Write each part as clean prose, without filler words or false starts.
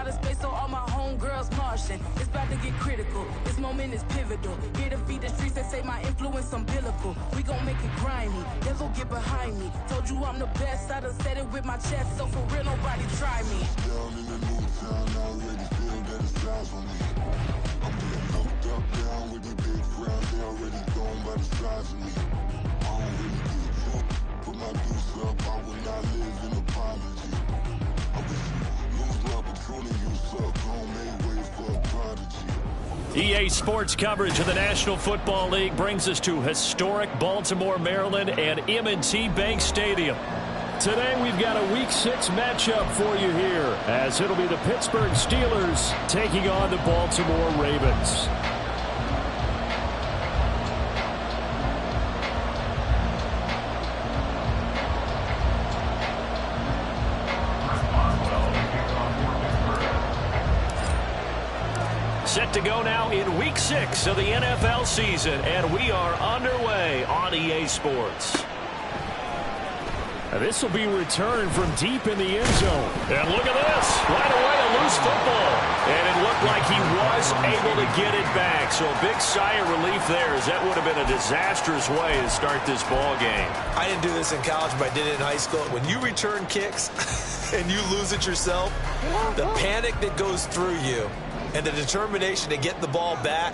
outer space, so all my homegirls Martian. It's about to get critical. This moment is pivotal. Here to feed the streets that say my influence umbilical. We gon' make it grimy. They'll go get behind me. Told you I'm the best. I done said it with my chest, so for real, nobody try me. Down in the new town, I already feel that it's time for me. I'm being looked up, down with the big crowd. They already gone by the size of me. I don't really give a fuck. Put my deuce up, I will not live in apology. I wish you lose the opportunity, you suck. Don't make way for a prodigy. EA Sports coverage of the National Football League brings us to historic Baltimore, Maryland and M&T Bank Stadium. Today we've got a Week 6 matchup for you here, as it'll be the Pittsburgh Steelers taking on the Baltimore Ravens. Set to go now in Week 6 of the NFL season, and we are underway on EA Sports. This will be returned from deep in the end zone. And look at this. Right away, a loose football. And it looked like he was able to get it back. So a big sigh of relief there, as that would have been a disastrous way to start this ball game. I didn't do this in college, but I did it in high school. When you return kicks and you lose it yourself, the panic that goes through you and the determination to get the ball back,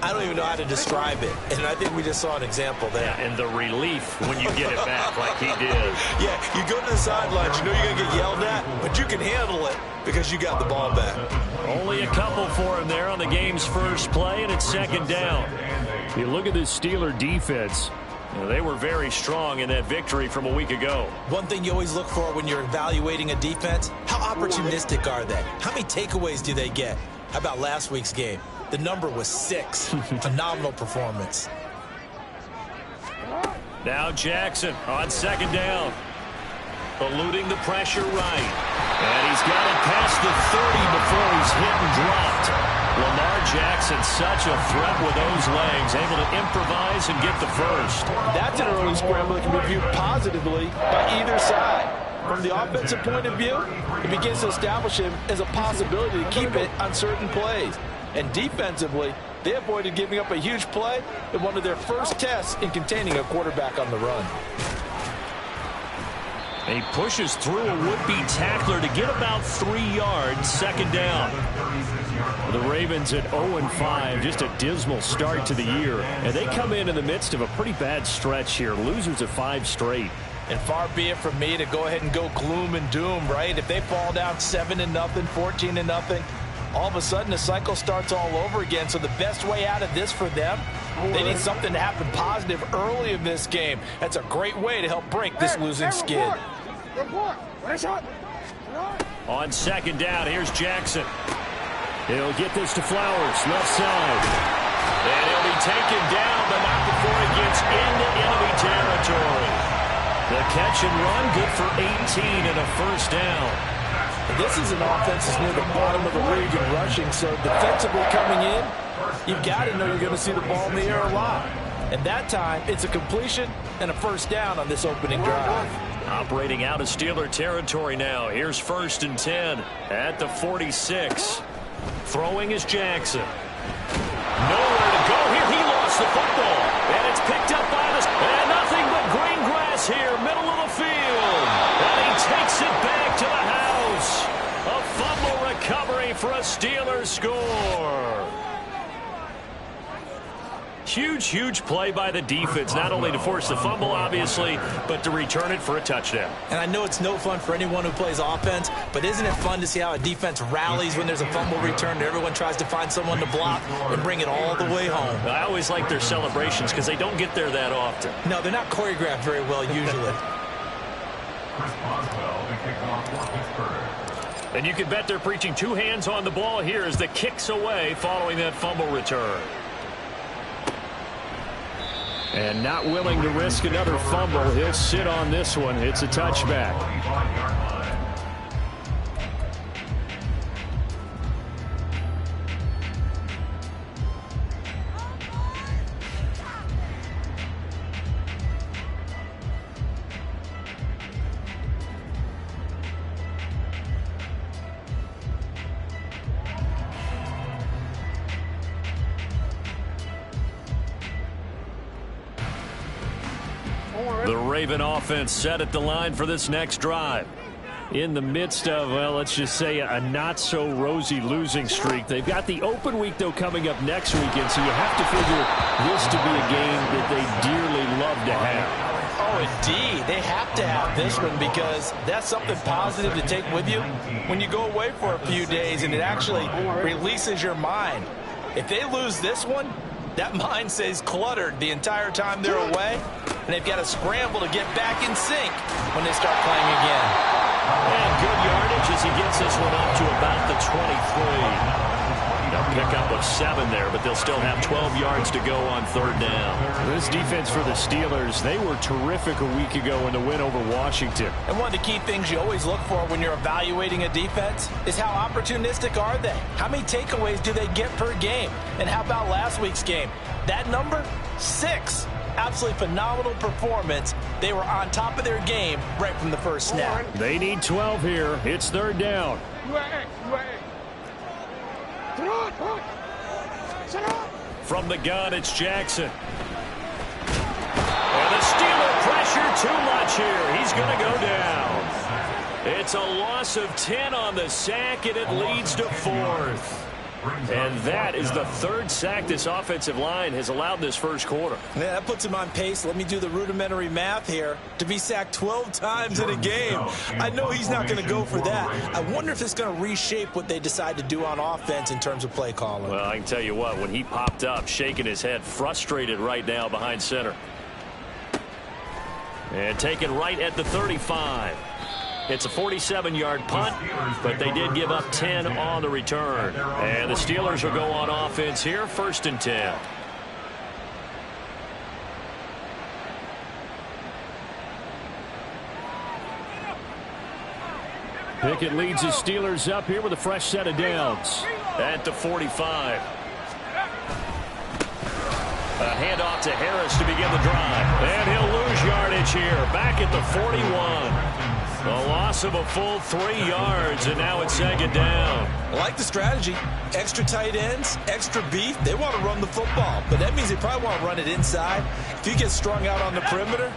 I don't even know how to describe it. And I think we just saw an example there. Yeah, and the relief when you get it back like he did. Yeah, you go to the sidelines, you know you're going to get yelled at, but you can handle it because you got the ball back. Only a couple for him there on the game's first play, and it's second down. You look at this Steeler defense. You know, they were very strong in that victory from a week ago. One thing you always look for when you're evaluating a defense, how opportunistic are they? How many takeaways do they get? How about last week's game? The number was 6. Phenomenal performance. Now Jackson on second down. Eluding the pressure right. And he's got it past the 30 before he's hit and dropped. Lamar Jackson, such a threat with those legs, able to improvise and get the first. That's an early scramble that can be viewed positively by either side. From the offensive point of view, it begins to establish him as a possibility to keep it on certain plays. And defensively, they avoided giving up a huge play in one of their first tests in containing a quarterback on the run. He pushes through a would-be tackler to get about 3 yards, second down. The Ravens at 0-5, just a dismal start to the year. And they come in the midst of a pretty bad stretch here, losers of 5 straight. And far be it from me to go ahead and go gloom and doom, right? If they fall down 7-0, 14-0, all of a sudden the cycle starts all over again. So the best way out of this for them, they need something to happen positive early in this game. That's a great way to help break this losing skid. On second down, here's Jackson. He'll get this to Flowers, left side. And he'll be taken down, but not before he gets into enemy territory. The catch and run, good for 18 and a first down. This is an offense that's near the bottom of the league in rushing, so defensively coming in, you've got to know you're going to see the ball in the air a lot. And that time, it's a completion and a first down on this opening drive. Operating out of Steeler territory now. Here's first and 10 at the 46. Throwing is Jackson. Nowhere to go here. He lost the football. And it's picked up by the... And nothing but green grass here, middle of the field. And he takes it back to the house. A fumble recovery for a Steelers score. Huge play by the defense, not only to force the fumble, obviously, but to return it for a touchdown. And I know it's no fun for anyone who plays offense, but isn't it fun to see how a defense rallies when there's a fumble return and everyone tries to find someone to block and bring it all the way home? I always like their celebrations because they don't get there that often. No, they're not choreographed very well usually. And you can bet they're preaching 2 hands on the ball here as the kick's away following that fumble return. And not willing to risk another fumble. He'll sit on this one. It's a touchback. The Raven offense set at the line for this next drive. In the midst of, well, let's just say a not-so-rosy losing streak. They've got the open week, though, coming up next weekend, so you have to figure this to be a game that they dearly love to have. Oh, indeed. They have to have this one because that's something positive to take with you when you go away for a few days, and it actually releases your mind. If they lose this one, that mind stays cluttered the entire time they're away, and they've got to scramble to get back in sync when they start playing again. And good yardage as he gets this one up to about the 23. They'll pick up of 7 there, but they'll still have 12 yards to go on third down. This defense for the Steelers, they were terrific a week ago in the win over Washington. And one of the key things you always look for when you're evaluating a defense is how opportunistic are they? How many takeaways do they get per game? And how about last week's game? That number? 6. Absolutely phenomenal performance. They were on top of their game right from the first snap. They need 12 here. It's third down. From the gun, it's Jackson. And the Steeler pressure too much here. He's going to go down. It's a loss of 10 on the sack, and it leads to 4th. And that is the 3rd sack this offensive line has allowed this first quarter. Yeah, that puts him on pace. Let me do the rudimentary math here. To be sacked 12 times in a game, I know he's not going to go for that. I wonder if it's going to reshape what they decide to do on offense in terms of play calling. Well, I can tell you what, when he popped up, shaking his head, frustrated right now behind center. And taken right at the 35. It's a 47-yard punt, but they did give up 10 on the return. And the Steelers will go on offense here, 1st and 10. Pickett leads his Steelers up here with a fresh set of downs. At the 45. A handoff to Harris to begin the drive. And he'll lose yardage here, back at the 41. A loss of a full 3 yards, and now it's 2nd down. I like the strategy. Extra tight ends, extra beef. They want to run the football, but that means they probably want to run it inside. If you get strung out on the perimeter,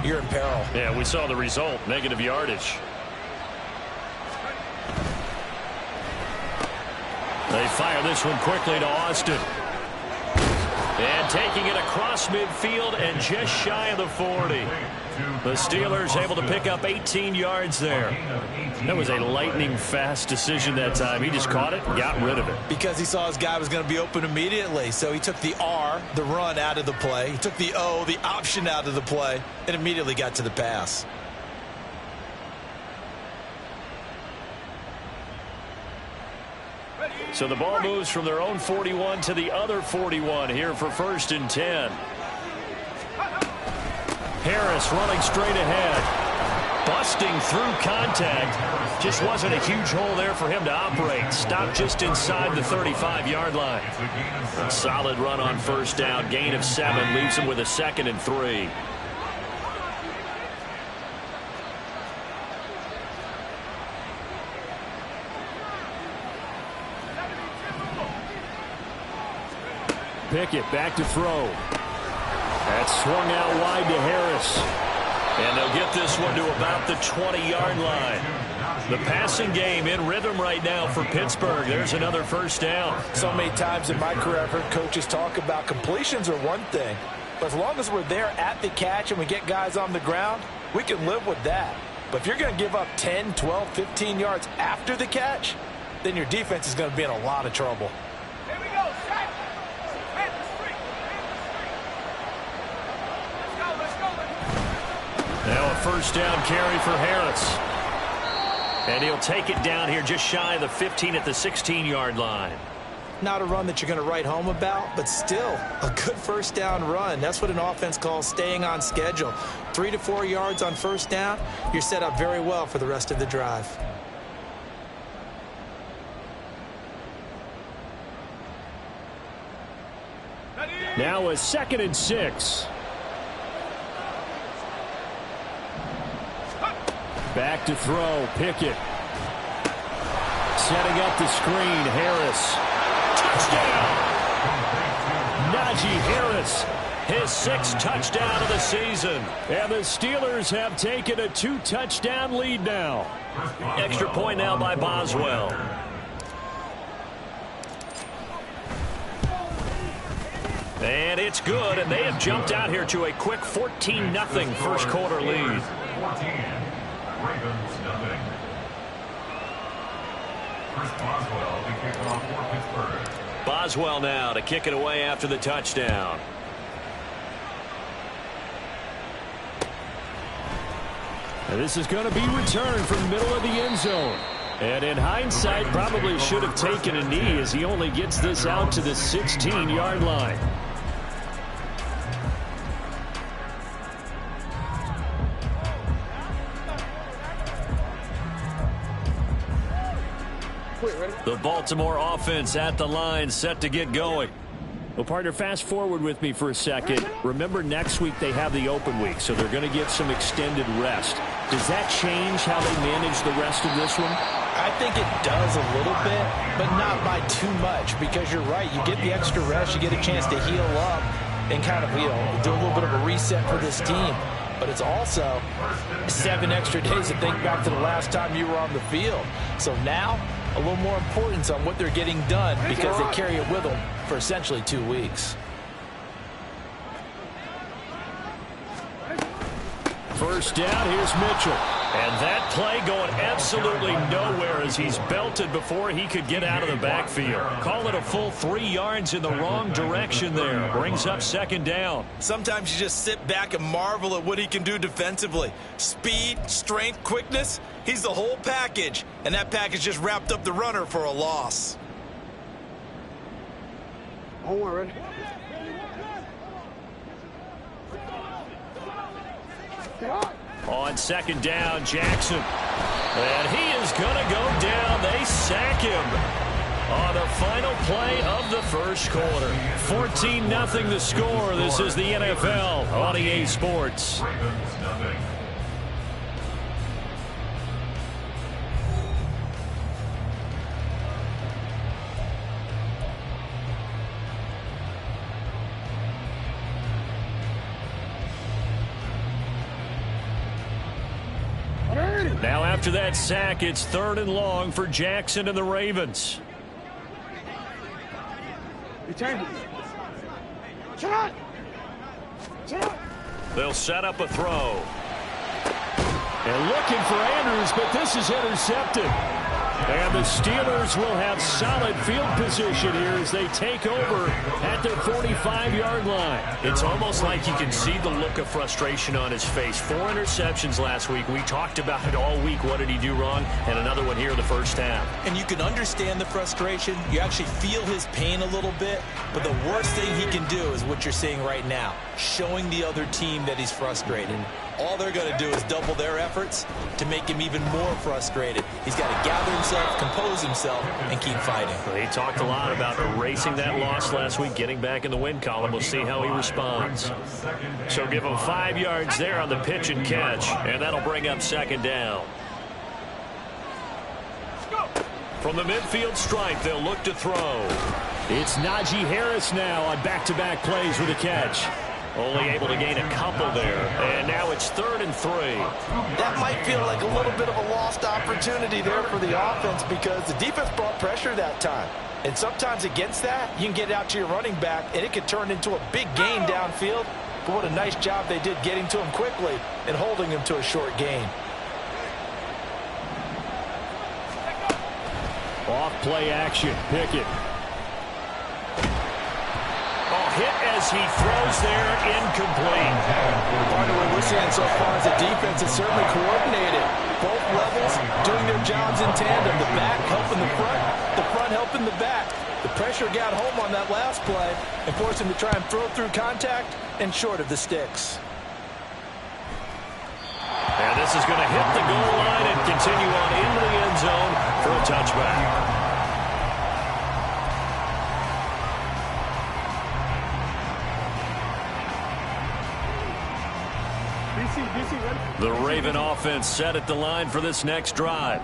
you're in peril. Yeah, we saw the result, negative yardage. They fire this one quickly to Austin. And taking it across midfield and just shy of the 40. The Steelers able to pick up 18 yards there. That was a lightning-fast decision that time. He just caught it and got rid of it. Because he saw his guy was going to be open immediately. So he took the R, the run, out of the play. He took the O, the option, out of the play, and immediately got to the pass. So the ball moves from their own 41 to the other 41 here for 1st and 10. Harris running straight ahead. Busting through contact. Just wasn't a huge hole there for him to operate. Stopped just inside the 35-yard line. A solid run on 1st down. Gain of 7 leaves him with a 2nd and 3. Pickett back to throw. That's swung out wide to Harris. And they'll get this one to about the 20-yard line. The passing game in rhythm right now for Pittsburgh. There's another 1st down. So many times in my career I've heard coaches talk about completions are one thing. But as long as we're there at the catch and we get guys on the ground, we can live with that. But if you're going to give up 10, 12, 15 yards after the catch, then your defense is going to be in a lot of trouble. Now a 1st down carry for Harris. And he'll take it down here just shy of the 15 at the 16-yard line. Not a run that you're going to write home about, but still a good 1st down run. That's what an offense calls staying on schedule. 3 to 4 yards on 1st down, you're set up very well for the rest of the drive. Now a 2nd and 6. Back to throw, Pickett. Setting up the screen, Harris. Touchdown! Najee Harris His 6th touchdown of the season. And the Steelers have taken a 2-touchdown lead now. Extra point now by Boswell. And it's good, and they have jumped out here to a quick 14-0 first quarter lead. 14, Ravens nothing. Chris Boswell to kick off for Pittsburgh. Boswell now to kick it away after the touchdown. And this is going to be returned from middle of the end zone. And in hindsight, probably should have taken a knee as he only gets this out to the 16-yard line. The Baltimore offense at the line, set to get going. Well, partner, fast forward with me for a second. Remember, next week they have the open week, so they're going to get some extended rest. Does that change how they manage the rest of this one? I think it does a little bit, but not by too much, because you're right. You get the extra rest, you get a chance to heal up and kind of, do a little bit of a reset for this team. But it's also 7 extra days to think back to the last time you were on the field. So now, a little more importance on what they're getting done because they carry it with them for essentially 2 weeks. First down, here's Mitchell. And that play going absolutely nowhere as he's belted before he could get out of the backfield. Call it a full 3 yards in the wrong direction there. Brings up second down. Sometimes you just sit back and marvel at what he can do defensively. Speed, strength, quickness, he's the whole package. And that package just wrapped up the runner for a loss. Hold on, On second down, Jackson. And he is going to go down. They sack him on the final play of the first quarter. 14-0 the score. This is the NFL on EA Sports. Ravens nothing. Now after that sack, it's 3rd and long for Jackson and the Ravens. They'll set up a throw. And looking for Andrews, but this is intercepted. And the Steelers will have solid field position here as they take over at their 45-yard line. It's almost like you can see the look of frustration on his face. 4 interceptions last week. We talked about it all week. What did he do wrong? And another one here in the first half. And you can understand the frustration. You actually feel his pain a little bit. But the worst thing he can do is what you're seeing right now, showing the other team that he's frustrated. All they're going to do is double their efforts to make him even more frustrated. He's got to gather himself, compose himself, and keep fighting. Well, he talked a lot about erasing that loss last week, getting back in the win column. We'll see how he responds. So give him 5 yards there on the pitch and catch, and that'll bring up second down. From the midfield stripe, they'll look to throw. It's Najee Harris now on back-to-back plays with a catch. Only able to gain a couple there. And now it's 3rd and 3. That might feel like a little bit of a lost opportunity there for the offense because the defense brought pressure that time. And sometimes against that, you can get out to your running back, and it could turn into a big gain downfield. But what a nice job they did getting to him quickly and holding him to a short gain. Off play action. Pickett. Hit as he throws there, incomplete. Part of what we're seeing so far is the defense is certainly coordinated. Both levels doing their jobs in tandem. The back helping the front helping the back. The pressure got home on that last play and forced him to try and throw through contact and short of the sticks. And this is going to hit the goal line and continue on into the end zone for a touchback. DC, ready? The Raven offense set at the line for this next drive.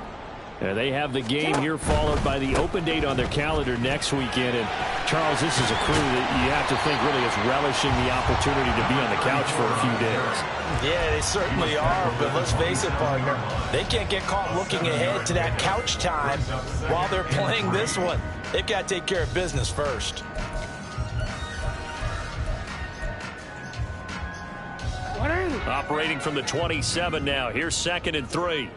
They have the game here followed by the open date on their calendar next weekend. And, Charles, this is a crew that you have to think really is relishing the opportunity to be on the couch for a few days. Yeah, they certainly are. But let's face it, partner, they can't get caught looking ahead to that couch time while they're playing this one. They've got to take care of business first. Operating from the 27 now. Here's 2nd and 3.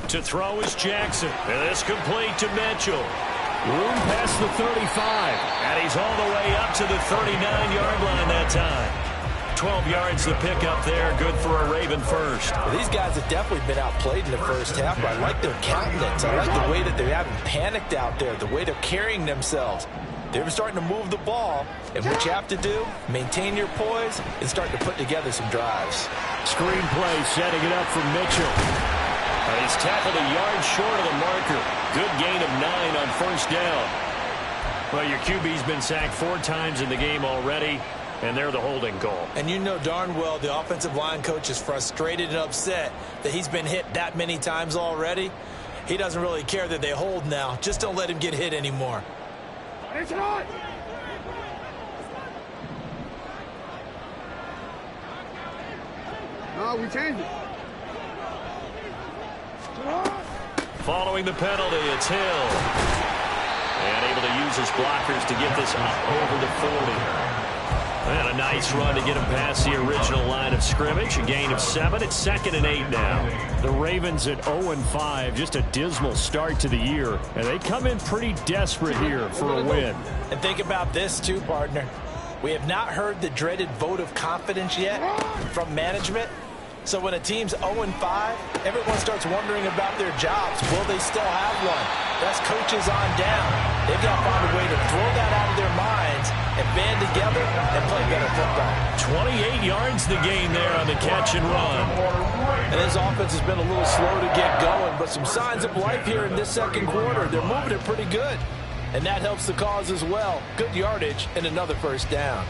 To throw is Jackson. And this complete to Mitchell. Room past the 35. And he's all the way up to the 39-yard line that time. 12 yards to pick up there. Good for a Raven first. Well, these guys have definitely been outplayed in the first half, but I like their countenance. I like the way that they haven't panicked out there, the way they're carrying themselves. They're starting to move the ball, and what you have to do, maintain your poise and start to put together some drives. Screen play setting it up for Mitchell. He's tackled a yard short of the marker. Good gain of 9 on first down. Well, your QB's been sacked 4 times in the game already, and they're the holding call. And you know darn well the offensive line coach is frustrated and upset that he's been hit that many times already. He doesn't really care that they hold now. Just don't let him get hit anymore. It's on. No, we changed it. Following the penalty, it's Hill. And able to use his blockers to get this up over the 40. And a nice run to get him past the original line of scrimmage. A gain of 7. It's 2nd and 8 now. The Ravens at 0-5. Just a dismal start to the year. And they come in pretty desperate here for a win. And think about this too, partner. We have not heard the dreaded vote of confidence yet from management. So when a team's 0-5, everyone starts wondering about their jobs. Will they still have one? That's coaches on down. They've got to find a way to throw that out of their minds and band together and play better football. 28 yards the gain there on the catch and run. And his offense has been a little slow to get going, but some signs of life here in this second quarter. They're moving it pretty good. And that helps the cause as well. Good yardage and another first down.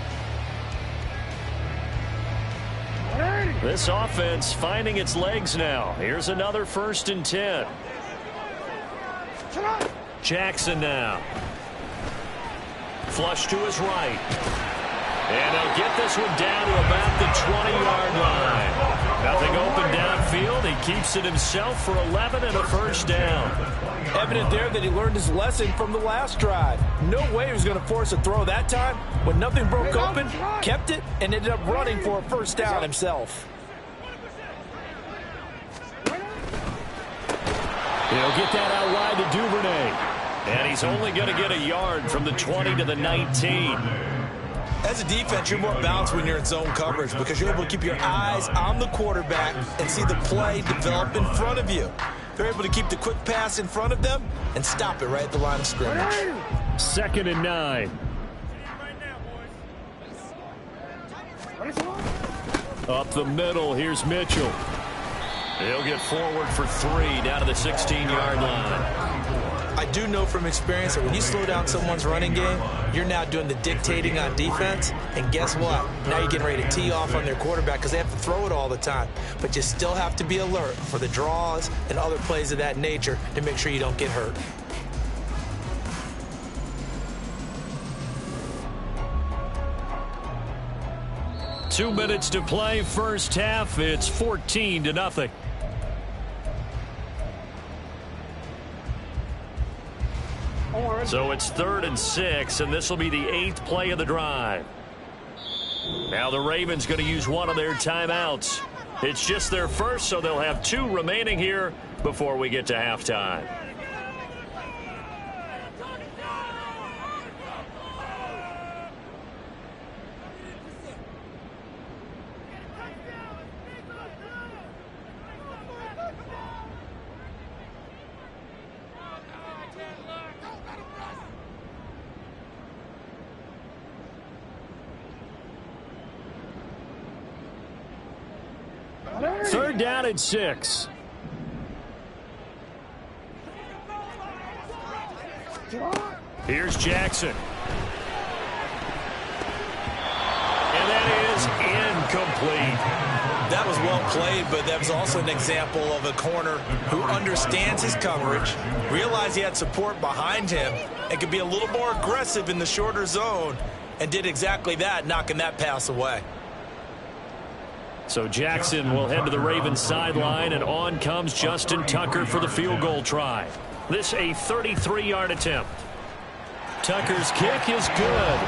This offense finding its legs now. Here's another 1st and 10. Jackson now. Flush to his right. And he'll get this one down to about the 20-yard line. Nothing open downfield. He keeps it himself for 11 and a first down. Evident there that he learned his lesson from the last drive. No way he was going to force a throw that time. When nothing broke open, kept it, and ended up running for a first down himself. He'll get that out wide to Duvernay. And he's only going to get a yard from the 20 to the 19. As a defense, you're more balanced when you're in zone coverage because you're able to keep your eyes on the quarterback and see the play develop in front of you. They're able to keep the quick pass in front of them and stop it right at the line of scrimmage. 2nd and 9. Up the middle, here's Mitchell. He'll get forward for 3 down to the 16-yard line. I do know from experience that when you slow down someone's running game, you're now doing the dictating on defense. And guess what? Now you're getting ready to tee off on their quarterback because they have to throw it all the time. But you still have to be alert for the draws and other plays of that nature to make sure you don't get hurt. Two minutes to play, first half. It's 14-0. So it's 3rd and 6, and this will be the 8th play of the drive. Now the Ravens going to use one of their timeouts. It's just their first, so they'll have 2 remaining here before we get to halftime. Third down and 6. Here's Jackson. And that is incomplete. That was well played, but that was also an example of a corner who understands his coverage, realized he had support behind him, and could be a little more aggressive in the shorter zone, and did exactly that, knocking that pass away. So Jackson will head to the Ravens sideline, and on comes Justin Tucker for the field goal try. This a 33-yard attempt. Tucker's kick is good.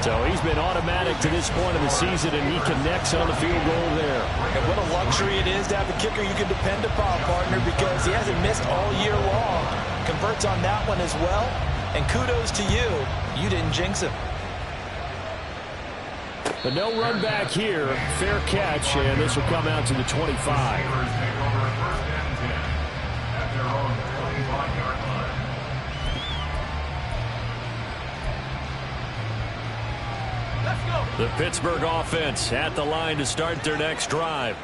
So he's been automatic to this point of the season, and he connects on the field goal there. And what a luxury it is to have a kicker you can depend upon, partner, because he hasn't missed all year long. Converts on that one as well. And kudos to you. You didn't jinx him. But no run back here. Fair catch, and this will come out to the 25. The Pittsburgh offense at the line to start their next drive.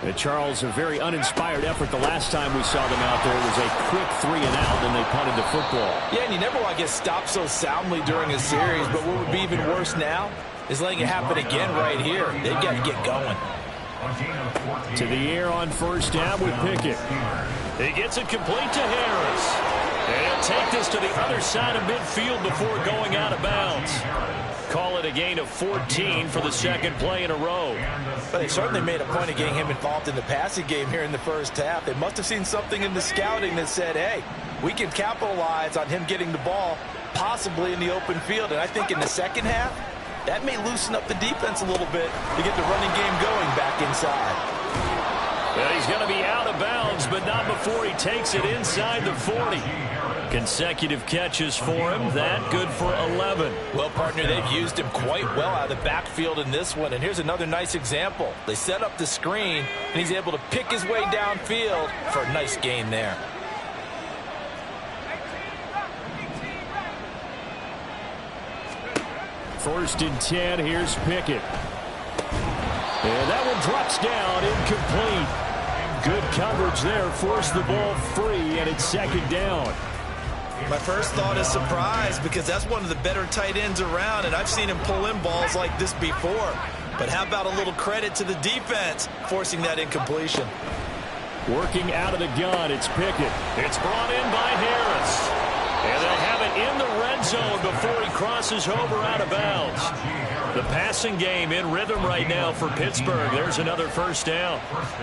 And Charles, a very uninspired effort the last time we saw them out there. It was a quick 3 and out, and they punted the football. Yeah, and you never want to get stopped so soundly during a series, but what would be even worse now is letting it happen again right here. They've got to get going. To the air on first down with Pickett. He gets it complete to Harris. And he'll take this to the other side of midfield before going out of bounds. Call it a gain of 14 for the second play in a row. But they certainly made a point of getting him involved in the passing game here in the first half. They must have seen something in the scouting that said, hey, we can capitalize on him getting the ball possibly in the open field. And I think in the second half, that may loosen up the defense a little bit to get the running game going back inside. Well, he's going to be out of bounds, but not before he takes it inside the 40. Consecutive catches for him. That good for 11. Well, partner, they've used him quite well out of the backfield in this one. And here's another nice example. They set up the screen, and he's able to pick his way downfield for a nice gain there. First and 10, here's Pickett. And that one drops down, incomplete. Good coverage there, forced the ball free, and it's second down. My first thought is surprise, because that's one of the better tight ends around, and I've seen him pull in balls like this before. But how about a little credit to the defense forcing that incompletion? Working out of the gun, it's Pickett. It's brought in by Harris. And they'll have it in the red zone before he crosses over out of bounds. The passing game in rhythm right now for Pittsburgh. There's another first down.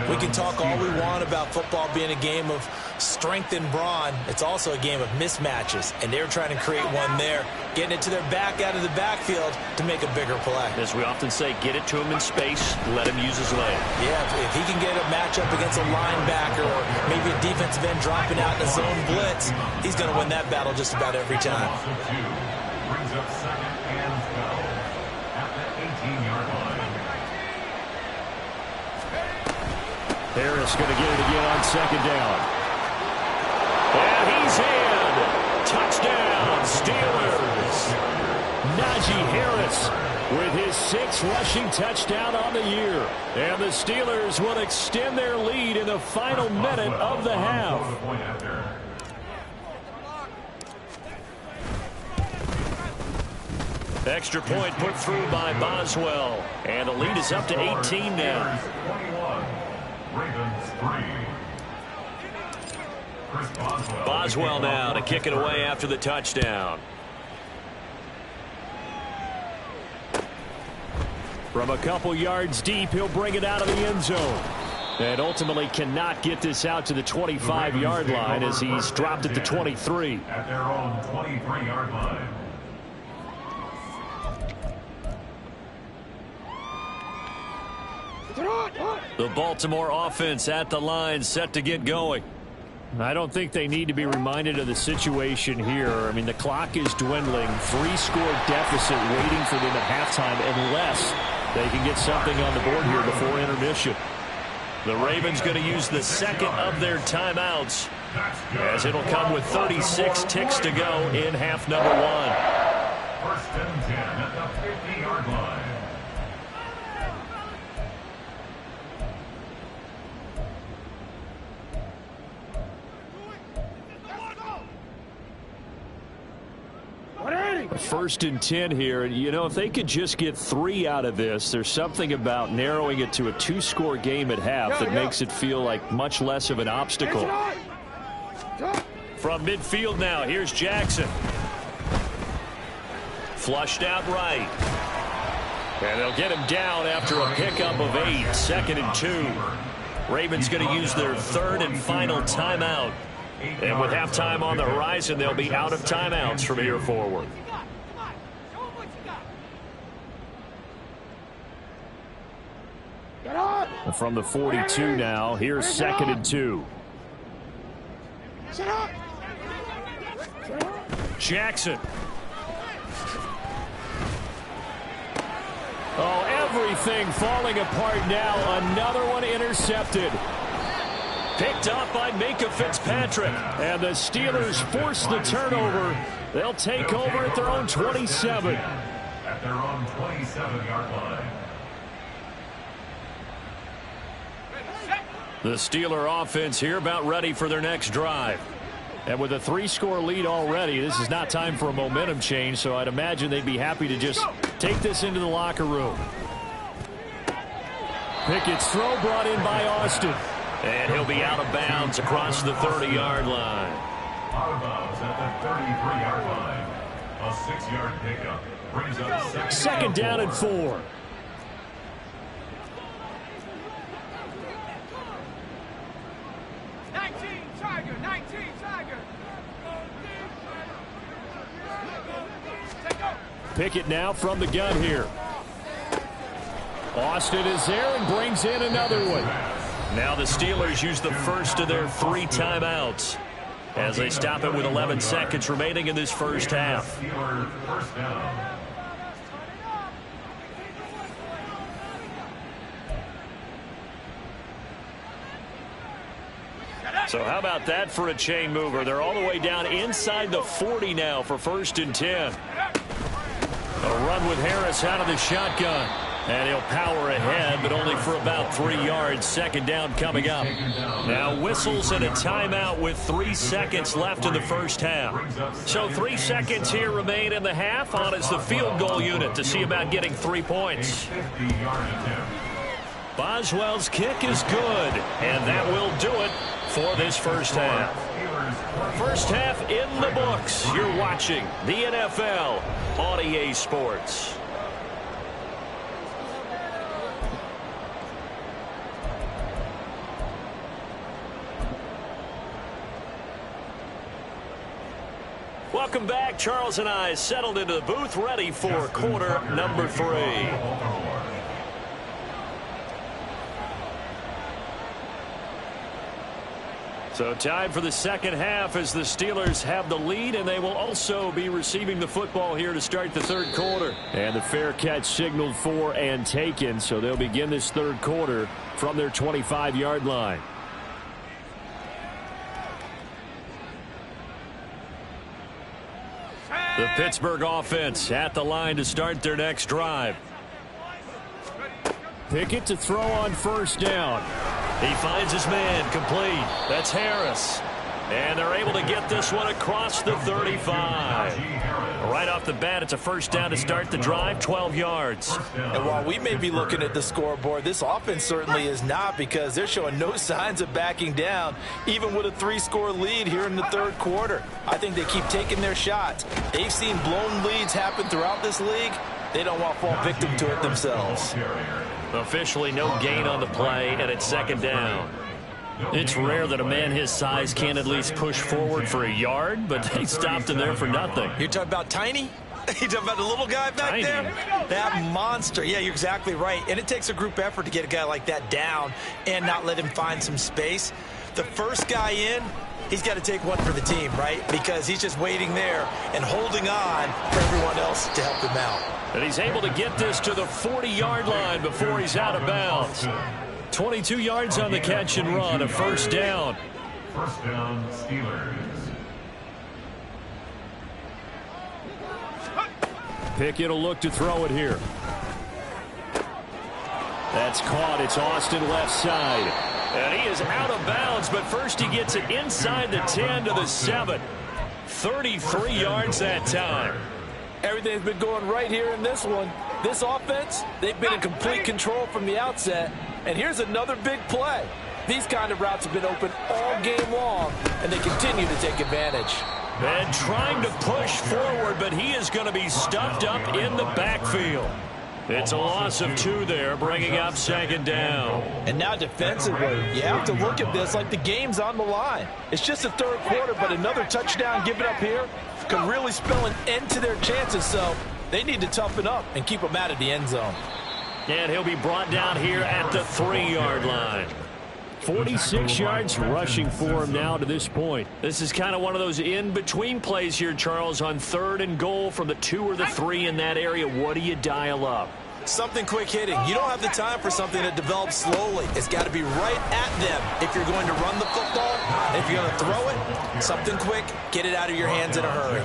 We can talk all we want about football being a game of strength and brawn. It's also a game of mismatches, and they're trying to create one there, getting it to their back out of the backfield to make a bigger play. As we often say, get it to him in space, let him use his leg. Yeah, if he can get a matchup against a linebacker or maybe a defensive end dropping out in a zone blitz, he's going to win that battle just about every time. Brings up second and 12 at the 18-yard line. Harris going to get it again on second down. And he's in. Touchdown, Steelers. Najee Harris with his 6th rushing touchdown on the year. And the Steelers will extend their lead in the final minute of the half. Extra point put through by Boswell. And the lead is up to 18 now. 21, Ravens 3. Boswell now to kick it away after the touchdown. From a couple yards deep, he'll bring it out of the end zone. And ultimately cannot get this out to the 25-yard line as he's dropped at the 23. At their own 23-yard line. The Baltimore offense at the line, set to get going. I don't think they need to be reminded of the situation here. I mean, the clock is dwindling. 3-score deficit waiting for them at halftime unless they can get something on the board here before intermission. The Ravens going to use the second of their timeouts, as it'll come with 36 ticks to go in half number 1. First and 10 at the 50-yard line. 1st and 10 here. And, you know, if they could just get 3 out of this, there's something about narrowing it to a 2-score game at half that makes it feel like much less of an obstacle. From midfield now, here's Jackson. Flushed out right. And they'll get him down after a pickup of 8, 2nd and 2. Ravens going to use their 3rd and final timeout. And with halftime on the horizon, they'll be out of timeouts from here forward. From the 42 now, here's 2nd and 2. Jackson. Oh, everything falling apart now. Another one intercepted. Picked up by Minka Fitzpatrick. And the Steelers force the turnover. They'll take over at their own 27. At their own 27-yard line. The Steeler offense here about ready for their next drive. And with a 3-score lead already, this is not time for a momentum change, so I'd imagine they'd be happy to just take this into the locker room. Pickett's throw brought in by Austin. And he'll be out of bounds across the 30-yard line. Out of bounds at the 33-yard line. A 6-yard pickup brings up second down and 4. Pickett now from the gun here. Austin is there and brings in another one. Now the Steelers use the first of their 3 timeouts as they stop it with 11 seconds remaining in this first half. Steelers first down. So how about that for a chain mover? They're all the way down inside the 40 now for 1st and 10. A run with Harris out of the shotgun. And he'll power ahead, but only for about 3 yards. 2nd down coming up. Now whistles and a timeout with 3 seconds left in the first half. So 3 seconds here remain in the half on as the field goal unit to see about getting 3 points. Boswell's kick is good, and that will do it for this first half. First half in the books. You're watching the NFL on EA Sports. Welcome back. Charles and I settled into the booth ready for quarter number 3. So time for the second half as the Steelers have the lead, and they will also be receiving the football here to start the 3rd quarter. And the fair catch signaled for and taken, so they'll begin this 3rd quarter from their 25-yard line. The Pittsburgh offense at the line to start their next drive. Pickett to throw on 1st down. He finds his man complete. That's Harris. And they're able to get this one across the 35. Right off the bat, it's a 1st down to start the drive, 12 yards. And while we may be looking at the scoreboard, this offense certainly is not, because they're showing no signs of backing down, even with a 3-score lead here in the 3rd quarter. I think they keep taking their shots. They've seen blown leads happen throughout this league. They don't want to fall victim to it themselves. Officially no gain on the play, and it's 2nd down. It's rare that a man his size can't at least push forward for a yard, but they stopped him there for nothing. You're talking about Tiny? You're talking about the little guy back Tiny. there? That monster. Yeah, you're exactly right. And it takes a group effort to get a guy like that down and not let him find some space. The first guy in, he's got to take one for the team, right? Because he's just waiting there and holding on for everyone else to help him out. And he's able to get this to the 40-yard line before he's out of bounds. 22 yards on the catch and run, a 1st down. 1st down, Steelers. Pickett will look to throw it here. That's caught. It's Austin left side. And he is out of bounds, but first he gets it inside the 10 to the 7. 33 yards that time. Everything's been going right here in this one. This offense, they've been in complete control from the outset. And here's another big play. These kind of routes have been open all game long, and they continue to take advantage. And trying to push forward, but he is going to be stuffed up in the backfield. It's a loss of 2 there, bringing up 2nd down. And now defensively, you have to look at this like the game's on the line. It's just the 3rd quarter, but another touchdown given up here could really spell an end to their chances, so they need to toughen up and keep them out of the end zone. And he'll be brought down here at the 3-yard line. 46 yards rushing for him now to this point. This is kind of one of those in-between plays here, Charles, on 3rd and goal from the 2 or the 3 in that area. What do you dial up? Something quick hitting. You don't have the time for something that develops slowly. It's got to be right at them if you're going to run the football. If you're going to throw it, something quick, get it out of your hands in a hurry.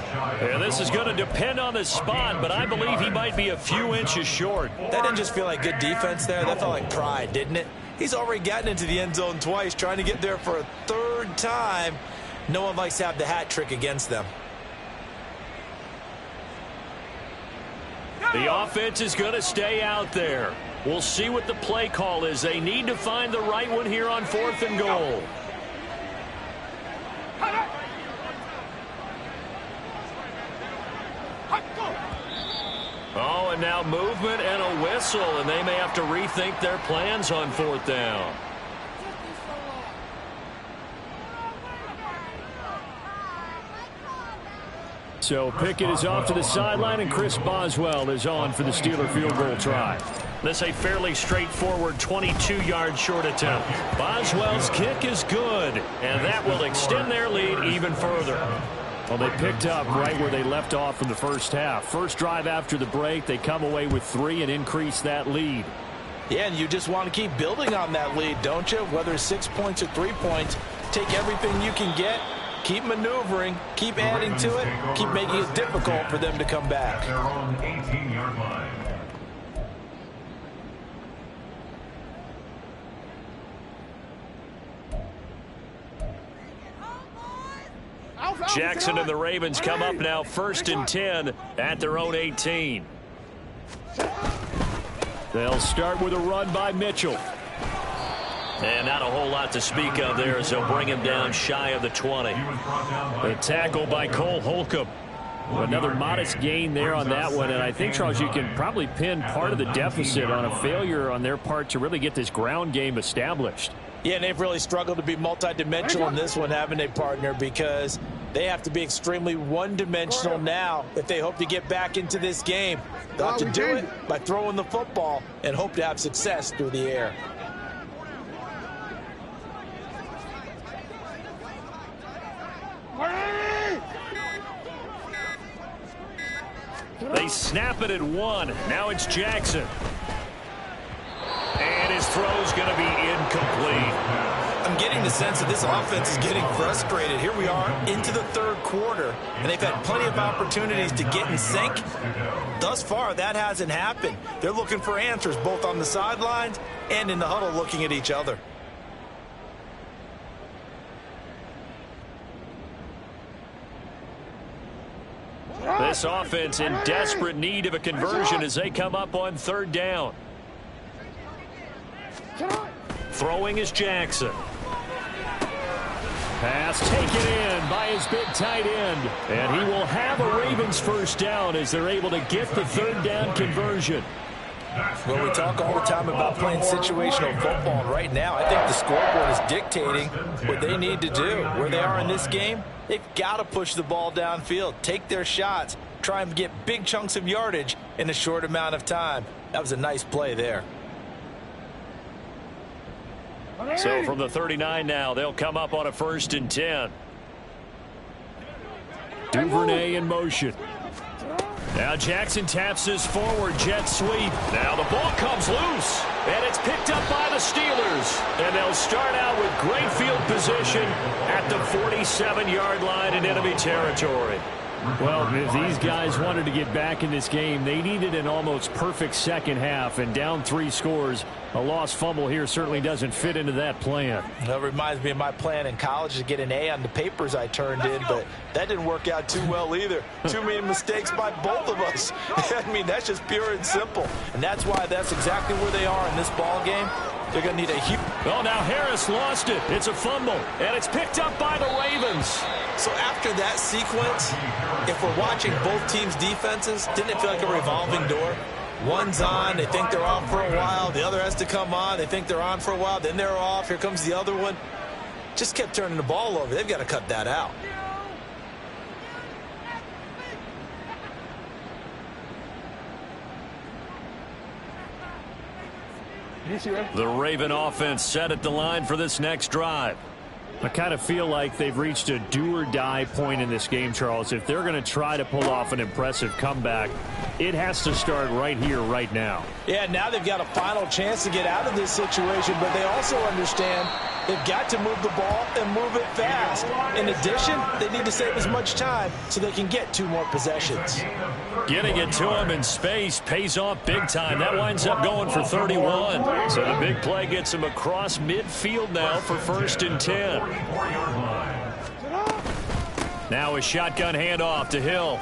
Yeah, this is going to depend on the spot, but I believe he might be a few inches short. That didn't just feel like good defense there. That felt like pride, didn't it? He's already gotten into the end zone twice, trying to get there for a 3rd time. No one likes to have the hat trick against them. The offense is going to stay out there. We'll see what the play call is. They need to find the right one here on 4th and goal. Oh, and now movement and a whistle, and they may have to rethink their plans on 4th down. So Pickett is off to the sideline, and Chris Boswell is on for the Steeler field goal try. This a fairly straightforward 22-yard short attempt. Boswell's kick is good, and that will extend their lead even further. Well, they picked up right where they left off in the first half. First drive after the break, they come away with 3 and increase that lead. Yeah, and you just want to keep building on that lead, don't you? Whether it's 6 points or 3 points, take everything you can get, keep maneuvering, keep adding to it, keep making it difficult for them to come back. Their own 18-yard line. Jackson and the Ravens come up now 1st and 10 at their own 18. They'll start with a run by Mitchell. And not a whole lot to speak of there as they'll bring him down shy of the 20. The tackle by Cole Holcomb. Another modest gain there on that one, and I think, Charles, you can probably pin part of the deficit on a failure on their part to really get this ground game established. Yeah, and they've really struggled to be multidimensional in this one, haven't they, partner, because they have to be extremely one-dimensional now if they hope to get back into this game. They'll have to do it by throwing the football and hope to have success through the air. They snap it at 1. Now it's Jackson. And his throw's going to be incomplete. I'm getting the sense that this offense is getting frustrated. Here we are into the 3rd quarter, and they've had plenty of opportunities to get in sync. Thus far, that hasn't happened. They're looking for answers both on the sidelines and in the huddle looking at each other. This offense in desperate need of a conversion as they come up on 3rd down. Throwing is Jackson. Pass taken in by his big tight end. And he will have a Ravens first down as they're able to get the 3rd down conversion. Well, we talk all the time about playing situational football, and right now I think the scoreboard is dictating what they need to do. Where they are in this game, they've got to push the ball downfield, take their shots, try and get big chunks of yardage in a short amount of time. That was a nice play there. So from the 39 now, they'll come up on a 1st and 10. Duvernay in motion. Now Jackson taps his forward jet sweep. Now the ball comes loose, and it's picked up by the Steelers. And they'll start out with great field position at the 47-yard line in enemy territory. Well, if these guys wanted to get back in this game, they needed an almost perfect second half, and down 3 scores. A lost fumble here certainly doesn't fit into that plan. That reminds me of my plan in college to get an A on the papers I turned in, but that didn't work out too well either. Too many mistakes by both of us. I mean, that's just pure and simple. And that's why that's exactly where they are in this ball game. They're going to need a huge... Oh, now Harris lost it. It's a fumble, and it's picked up by the Ravens. So after that sequence, if we're watching both teams' defenses, didn't it feel like a revolving door? One's on, they think they're off for a while. The other has to come on, they think they're on for a while. Then they're off. Here comes the other one. Just kept turning the ball over. They've got to cut that out. The Raven offense set at the line for this next drive. I kind of feel like they've reached a do-or-die point in this game, Charles. If they're going to try to pull off an impressive comeback, it has to start right here, right now. Yeah, now they've got a final chance to get out of this situation, but they also understand they've got to move the ball and move it fast. In addition, they need to save as much time so they can get 2 more possessions. Getting it to him in space pays off big time. That winds up going for 31. So the big play gets him across midfield now for 1st and 10. Now a shotgun handoff to Hill.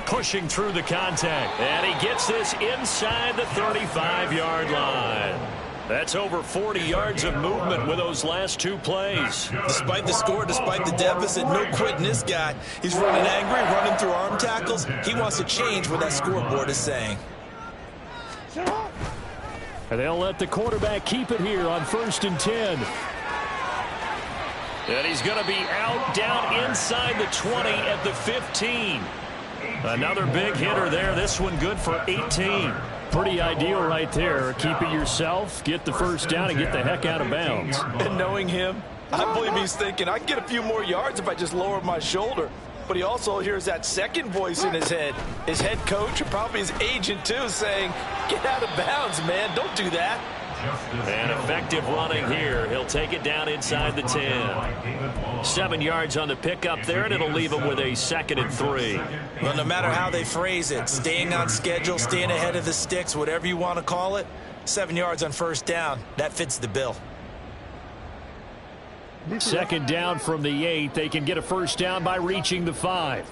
Pushing through the contact. And he gets this inside the 35-yard line. That's over 40 yards of movement with those last 2 plays. Despite the score, despite the deficit, no quitting this guy. He's running angry, running through arm tackles. He wants to change what that scoreboard is saying. And they'll let the quarterback keep it here on 1st and 10. And he's going to be out down inside the 20 at the 15. Another big hitter there. This one good for 18. Pretty ideal right there. Keep it yourself, get the first down, and get the heck out of bounds. And knowing him, I believe he's thinking, I can get a few more yards if I just lower my shoulder. But he also hears that second voice in his head. His head coach, or probably his agent too, saying, get out of bounds, man. Don't do that. And effective running here. He'll take it down inside the 10. 7 yards on the pickup there, and it'll leave him with a 2nd and 3. Well, no matter how they phrase it, staying on schedule, staying ahead of the sticks, whatever you want to call it, 7 yards on 1st down, that fits the bill. 2nd down from the 8. They can get a 1st down by reaching the 5.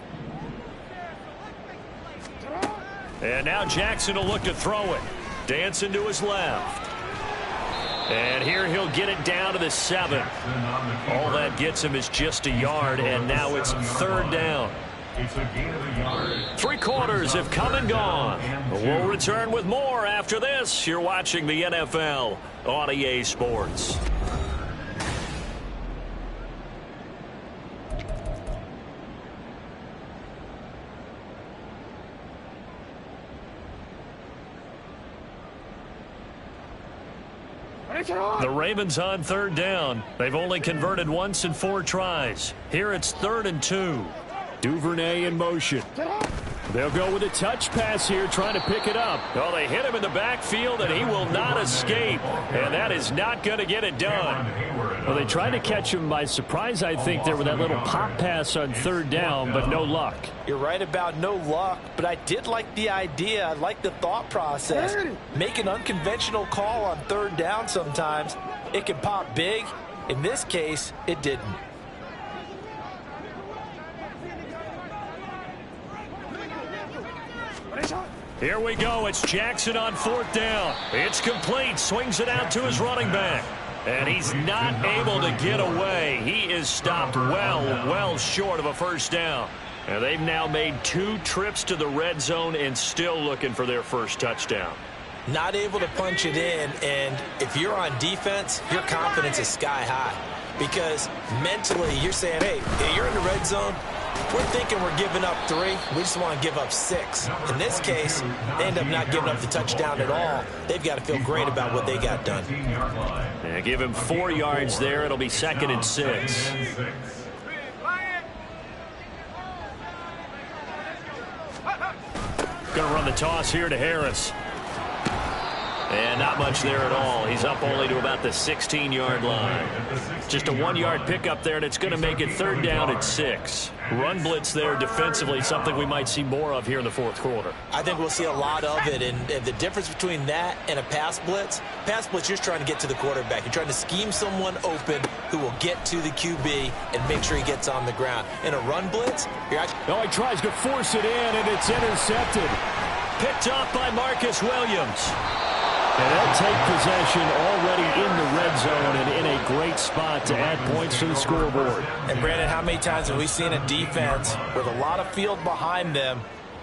And now Jackson will look to throw it. Dancing to his left. And here he'll get it down to the 7. All that gets him is just a yard, and now it's 3rd down. 3 quarters have come and gone. We'll return with more after this. You're watching the NFL on EA Sports. The Ravens on 3rd down. They've only converted once in 4 tries. Here it's 3rd and 2. Duvernay in motion. They'll go with a touch pass here, trying to pick it up. Oh, they hit him in the backfield, and he will not escape. And that is not going to get it done. Well, they tried to catch him by surprise, I think, there with that little pop pass on 3rd down, but no luck. You're right about no luck, but I did like the idea. I like the thought process. Make an unconventional call on 3rd down sometimes. It can pop big. In this case, it didn't. Here we go. It's Jackson on 4th down. It's complete. Swings it out to his running back. And he's not able to get away. He is stopped well short of a 1st down. And they've now made 2 trips to the red zone and still looking for their 1st touchdown. Not able to punch it in, and if you're on defense, your confidence is sky high. Because mentally, you're saying, hey, you're in the red zone. We're thinking we're giving up 3. We just want to give up 6. In this case, they end up not giving up the touchdown at all. They've got to feel great about what they got done. And give him 4 yards there. It'll be 2nd and 6. Going to run the toss here to Harris. And not much there at all. He's up only to about the 16-yard line. Just a 1-yard pickup there, and it's going to make it 3rd down at 6. Run blitz there defensively, something we might see more of here in the 4th quarter. I think we'll see a lot of it, and the difference between that and a pass blitz, you're just trying to get to the quarterback. You're trying to scheme someone open who will get to the QB and make sure he gets on the ground. In a run blitz, you're actually... Oh, he tries to force it in, and it's intercepted. Picked off by Marcus Williams. And they'll take possession already in the red zone and in a great spot to add points to the scoreboard. And, Brandon, how many times have we seen a defense with a lot of field behind them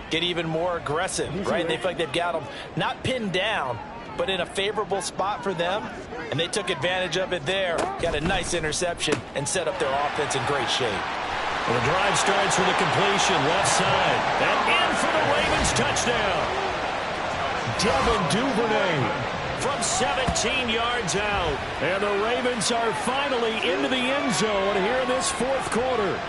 get even more aggressive, right? They feel like they've got them not pinned down, but in a favorable spot for them, and they took advantage of it there. Got a nice interception and set up their offense in great shape. Well, the drive starts with a completion left side. And in for the Ravens touchdown. Devin Duvernay from 17 yards out. And the Ravens are finally into the end zone here in this 4th quarter.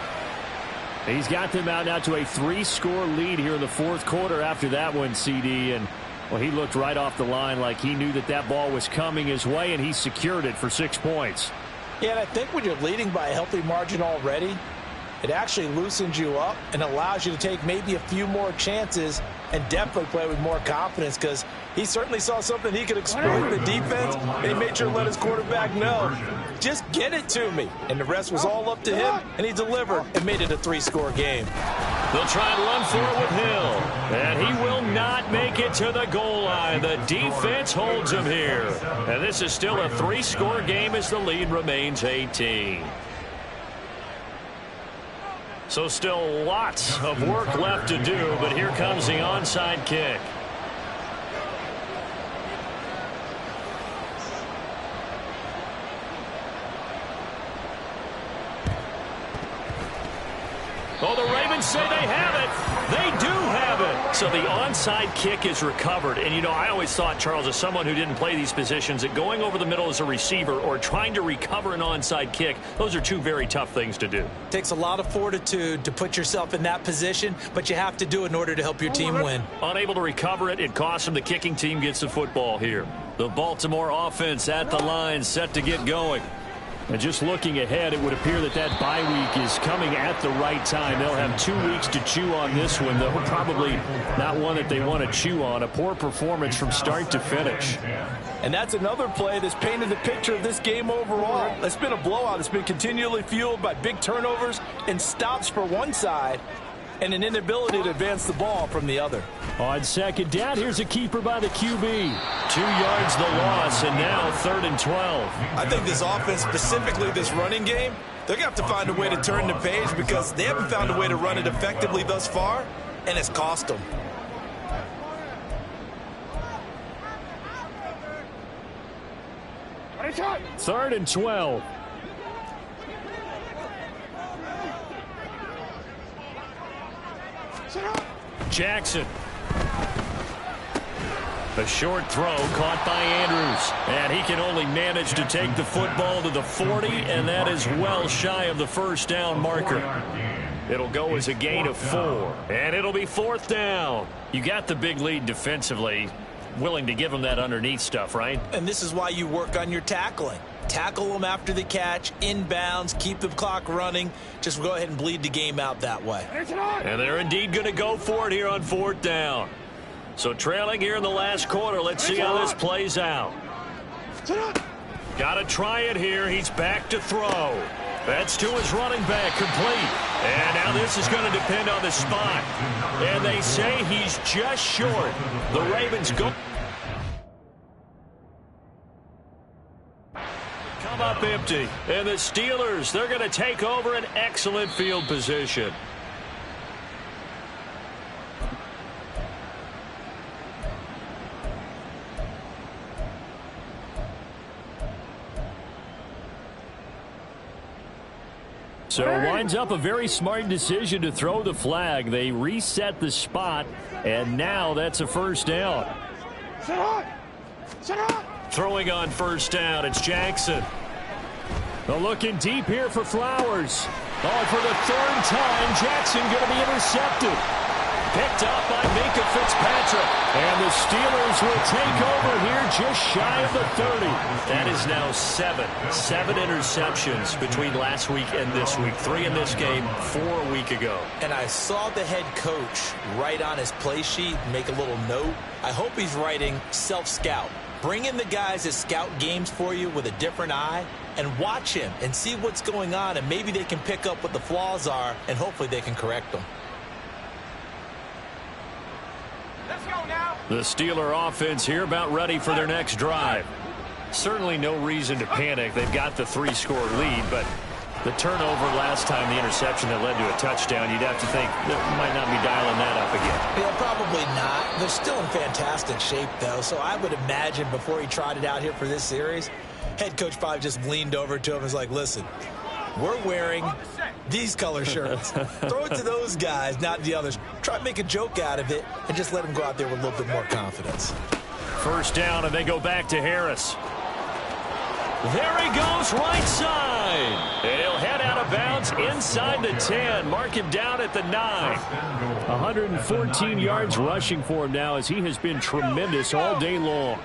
He's got them out now to a 3-score lead here in the 4th quarter after that one, CD. And, well, he looked right off the line like he knew that that ball was coming his way, and he secured it for 6 points. Yeah, and I think when you're leading by a healthy margin already, it actually loosens you up and allows you to take maybe a few more chances and definitely play with more confidence, because he certainly saw something he could exploit the defense, and he made sure to let his quarterback know, just get it to me. And the rest was all up to him, and he delivered and made it a 3-score game. They'll try and run for it with Hill, and he will not make it to the goal line. The defense holds him here, and this is still a 3-score game as the lead remains 18. So still lots of work left to do, but here comes the onside kick. Oh, the Ravens say they have it. They do have it. So the onside kick is recovered. And, you know, I always thought, Charles, as someone who didn't play these positions, that going over the middle as a receiver or trying to recover an onside kick, those are 2 very tough things to do. It takes a lot of fortitude to put yourself in that position, but you have to do it in order to help your team win. Unable to recover it, it costs them. The kicking team gets the football here. The Baltimore offense at the line, set to get going. And just looking ahead, it would appear that that bye week is coming at the right time. They'll have 2 weeks to chew on this one, though probably not one that they want to chew on. A poor performance from start to finish. And that's another play that's painted the picture of this game overall. It's been a blowout. It's been continually fueled by big turnovers and stops for one side and an inability to advance the ball from the other. On 2nd down, here's a keeper by the QB. 2 yards the loss, and now 3rd and 12. I think this offense, specifically this running game, they're going to have to find a way to turn the page, because they haven't found a way to run it effectively thus far, and it's cost them. Third and 12. Jackson. A short throw caught by Andrews. And he can only manage to take the football to the 40, and that is well shy of the 1st down marker. It'll go as a gain of 4. And it'll be 4th down. You got the big lead defensively. Willing to give them that underneath stuff, right? And this is why you work on your tackling. Tackle them after the catch, inbounds, keep the clock running. Just go ahead and bleed the game out that way. And they're indeed going to go for it here on 4th down. So trailing here in the last quarter. Let's see how this plays out. Got to try it here. He's back to throw. That's to his running back, complete. And now this is going to depend on the spot. And they say he's just short. The Ravens go. Come up empty. And the Steelers, they're going to take over an excellent field position. So winds up a very smart decision to throw the flag. They reset the spot, and now that's a 1st down. Throwing on 1st down, it's Jackson. They're looking deep here for Flowers. Oh, for the 3rd time, Jackson going to be intercepted. picked up by Minka Fitzpatrick. And the Steelers will take over here just shy of the 30. That is now seven interceptions between last week and this week. 3 in this game, 4 a week ago. And I saw the head coach write on his play sheet, make a little note. I hope he's writing self-scout. Bring in the guys that scout games for you with a different eye and watch him and see what's going on, and maybe they can pick up what the flaws are, and hopefully they can correct them. Let's go now. The Steeler offense here about ready for their next drive. Certainly no reason to panic. They've got the 3-score lead, but the turnover last time, the interception that led to a touchdown, you'd have to think they might not be dialing that up again. Yeah, probably not. They're still in fantastic shape, though, so I would imagine before he trotted out here for this series, head coach probably just leaned over to him and was like, listen, we're wearing these color shirts. Throw it to those guys, not the others. Try to make a joke out of it and just let them go out there with a little bit more confidence. First down, and they go back to Harris. There he goes, right side. And he'll head out of bounds inside the 10. Mark him down at the 9. 114 yards rushing for him now, as he has been tremendous all day long.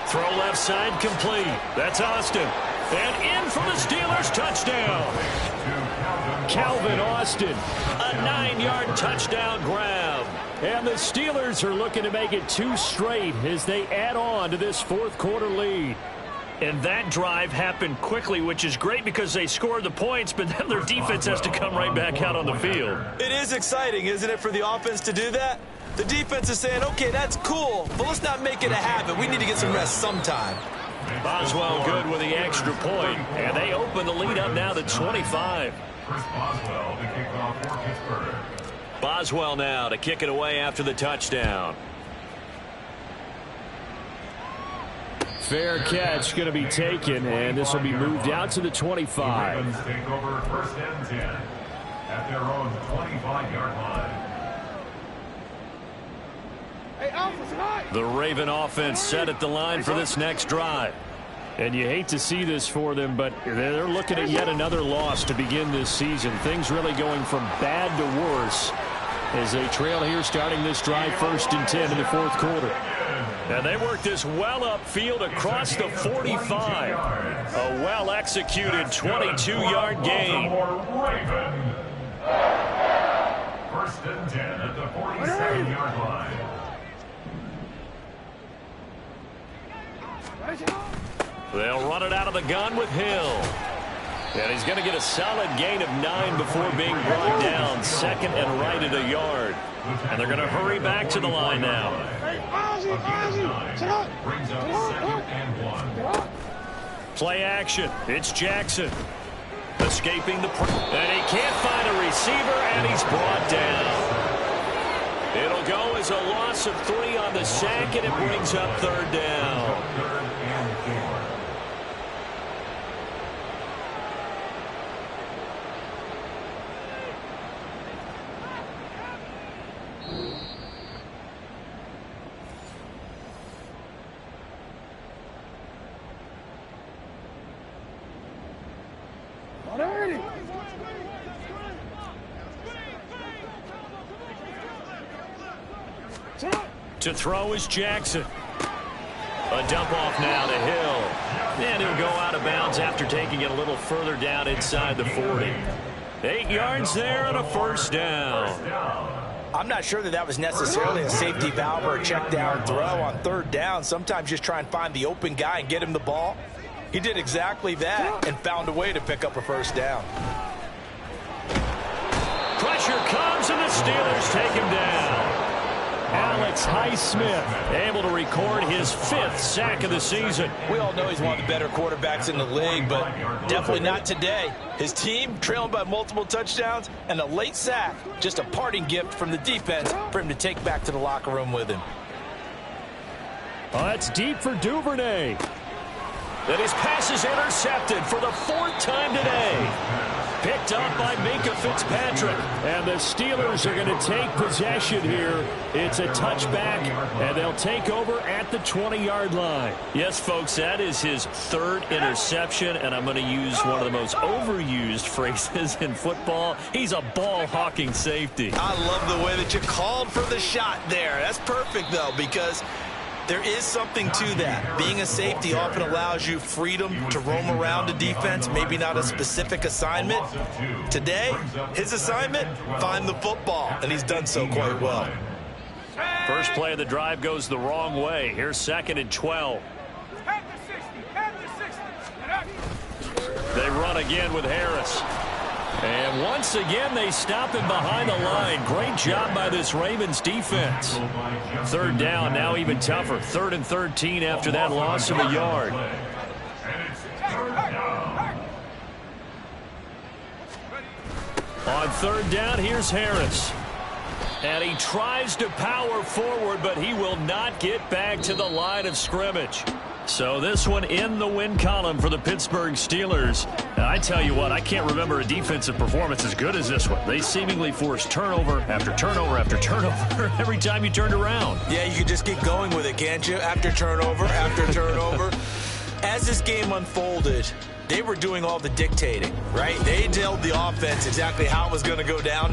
Throw left side complete. That's Austin. And in for the Steelers, touchdown. Calvin Austin. A 9-yard touchdown grab. And the Steelers are looking to make it 2 straight as they add on to this fourth-quarter lead. And that drive happened quickly, which is great because they scored the points, but then their defense has to come right back out on the field. It is exciting, isn't it, for the offense to do that? The defense is saying, okay, that's cool, but let's not make it a habit. We need to get some rest sometime. Boswell good with the extra point, and they open the lead up now to 25. Chris Boswell to kick off for Pittsburgh. Boswell now to kick it away after the touchdown. Fair catch going to be taken, and this will be moved out to the 25. The Ravens take over 1st and 10 at their own 25-yard line. The Raven offense set at the line for this next drive. And you hate to see this for them, but they're looking at yet another loss to begin this season. Things really going from bad to worse as they trail here starting this drive 1st and 10 in the fourth quarter. And they work this well upfield across the 45. A well-executed 22-yard gain. Raven. 1st and 10 at the 47-yard line. They'll run it out of the gun with Hill. And he's going to get a solid gain of 9 before being brought down. 2nd and right at a yard. And they're going to hurry back to the line now. Brings up 2nd and 1. Play action. It's Jackson. Escaping the and he can't find a receiver, and he's brought down. It'll go as a loss of 3 on the sack, and it brings up 3rd down. 3rd and 4. To throw is Jackson. A dump off now to Hill. And he'll go out of bounds after taking it a little further down inside the 40. 8 yards there and a 1st down. I'm not sure that was necessarily a safety valve or a check down throw on 3rd down. Sometimes just try and find the open guy and get him the ball. He did exactly that and found a way to pick up a 1st down. Pressure comes, and the Steelers take him down. Alex Highsmith able to record his 5th sack of the season. We all know he's one of the better quarterbacks in the league, but definitely not today. His team trailing by multiple touchdowns and a late sack, just a parting gift from the defense for him to take back to the locker room with him. That's deep for Duvernay. That his pass is intercepted for the 4th time today. Picked up by Minka Fitzpatrick. And the Steelers are going to take possession here. It's a touchback, and they'll take over at the 20-yard line. Yes, folks, that is his third interception, and I'm going to use one of the most overused phrases in football. He's a ball-hawking safety. I love the way that you called for the shot there. That's perfect, though, because there is something to that. Being a safety often allows you freedom to roam around a defense, maybe not a specific assignment. Today, his assignment, find the football, and he's done so quite well. First play of the drive goes the wrong way. Here's 2nd and 12. They run again with Harris. And once again, they stop him behind the line. Great job by this Ravens defense. 3rd down, now even tougher. 3rd and 13 after that loss of a yard. On 3rd down, here's Harris. And he tries to power forward, but he will not get back to the line of scrimmage. So this one in the win column for the Pittsburgh Steelers. And I tell you what, I can't remember a defensive performance as good as this one. They seemingly forced turnover after turnover after turnover every time you turned around. Yeah, you could just keep going with it, can't you? After turnover, after turnover. As this game unfolded, they were doing all the dictating, right? They told the offense exactly how it was going to go down.